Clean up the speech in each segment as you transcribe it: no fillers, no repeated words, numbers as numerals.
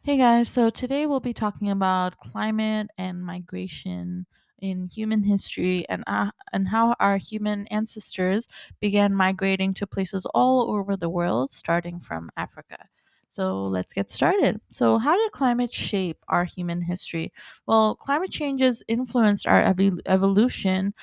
Hey guys, so today we'll be talking about climate and migration in human history and how our human ancestors began migrating to places all over the world, starting from Africa. So let's get started. So, how did climate shape our human history? Well, climate changes influenced our evolution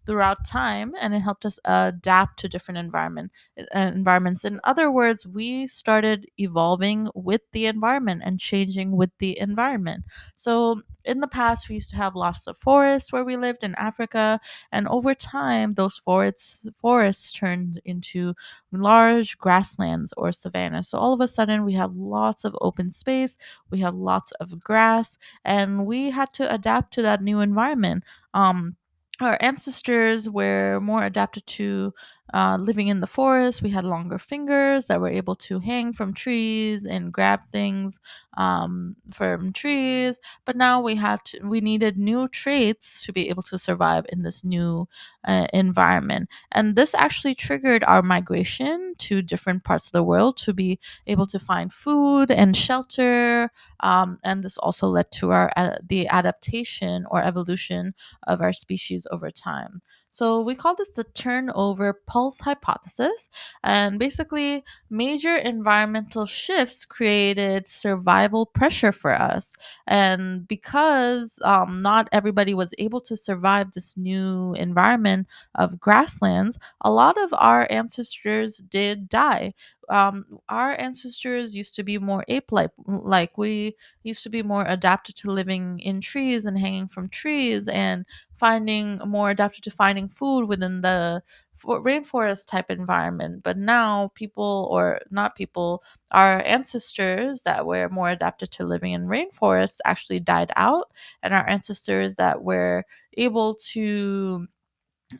throughout time, and it helped us adapt to different environments. In other words, we started evolving with the environment and changing with the environment. So, in the past, we used to have lots of forests where we lived in Africa, and over time, those forests turned into large grasslands or savannas. So, all of a sudden, we have lots of open space, we have lots of grass, and we had to adapt to that new environment. Our ancestors were more adapted to living in the forest. We had longer fingers that were able to hang from trees and grab things from trees. But now we needed new traits to be able to survive in this new environment. And this actually triggered our migration to different parts of the world to be able to find food and shelter. And this also led to our the adaptation or evolution of our species over time. So we call this the turnover pulse hypothesis. And basically, major environmental shifts created survival pressure for us. And because not everybody was able to survive this new environment of grasslands, a lot of our ancestors did die. Our ancestors used to be more ape like we used to be more adapted to living in trees and hanging from trees and finding more adapted to finding food within the rainforest type environment. But now people, or not people, our ancestors that were more adapted to living in rainforests actually died out, and our ancestors that were able to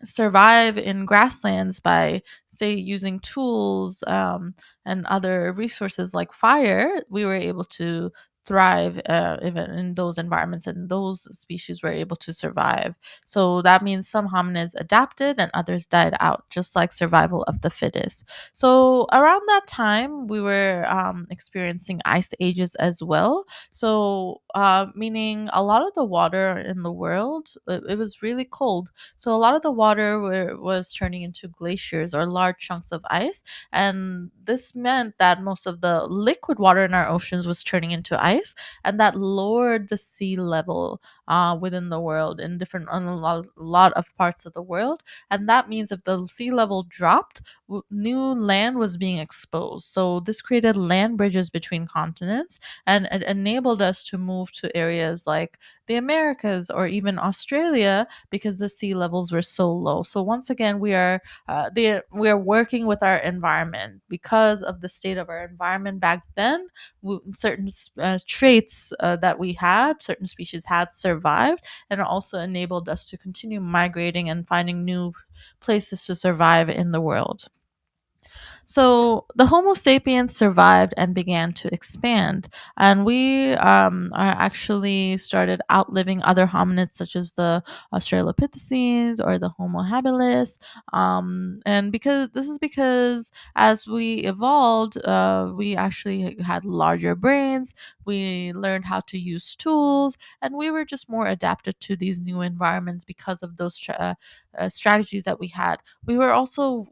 survive in grasslands by, say, using tools and other resources like fire, we were able to thrive even in those environments, and those species were able to survive. So that means some hominids adapted and others died out, just like survival of the fittest. So around that time, we were experiencing ice ages as well. So meaning a lot of the water in the world, it was really cold, so a lot of the water was turning into glaciers or large chunks of ice, and this meant that most of the liquid water in our oceans was turning into ice, and that lowered the sea level within the world in different on a lot of parts of the world. And that means if the sea level dropped, new land was being exposed. So this created land bridges between continents, and it enabled us to move to areas like the Americas or even Australia because the sea levels were so low. So once again, we are working with our environment because of the state of our environment back then. Certain traits that we had, certain species had survived, and it also enabled us to continue migrating and finding new places to survive in the world. So the Homo sapiens survived and began to expand, and we are actually started outliving other hominids such as the Australopithecines or the Homo habilis. And because as we evolved, we actually had larger brains. We learned how to use tools, and we were just more adapted to these new environments because of those strategies that we had. We were also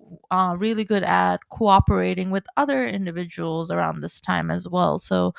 really good at cooperating with other individuals around this time as well. So,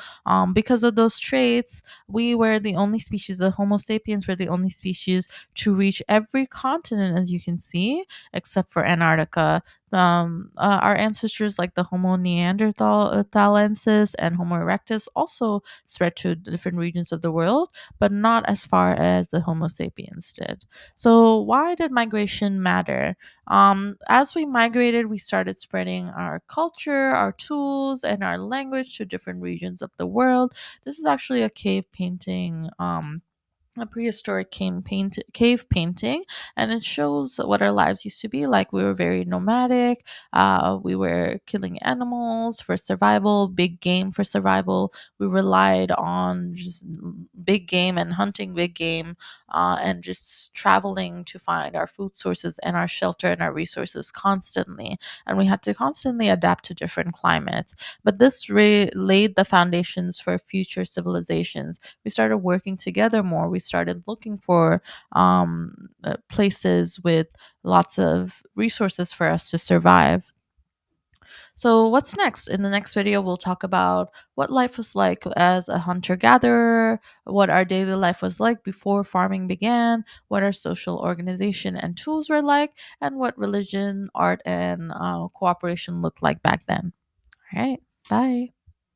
because of those traits, we were the only species, the Homo sapiens were the only species to reach every continent, as you can see, except for Antarctica. Our ancestors, like the Homo neanderthalensis and Homo erectus, also spread to different regions of the world, but not as far as the Homo sapiens did. So, why did migration matter? As we migrated, we started spreading our culture, our tools, and our language to different regions of the world. This is actually a cave painting a prehistoric cave painting, and it shows what our lives used to be like. We were very nomadic. We were killing animals for survival, big game for survival. We relied on just big game and hunting big game, and just traveling to find our food sources and our shelter and our resources constantly. And we had to constantly adapt to different climates. But this laid the foundations for future civilizations. We started working together more. We started looking for places with lots of resources for us to survive. So, what's next? In the next video, we'll talk about what life was like as a hunter gatherer, what our daily life was like before farming began, what our social organization and tools were like, and what religion, art, and cooperation looked like back then. All right, bye.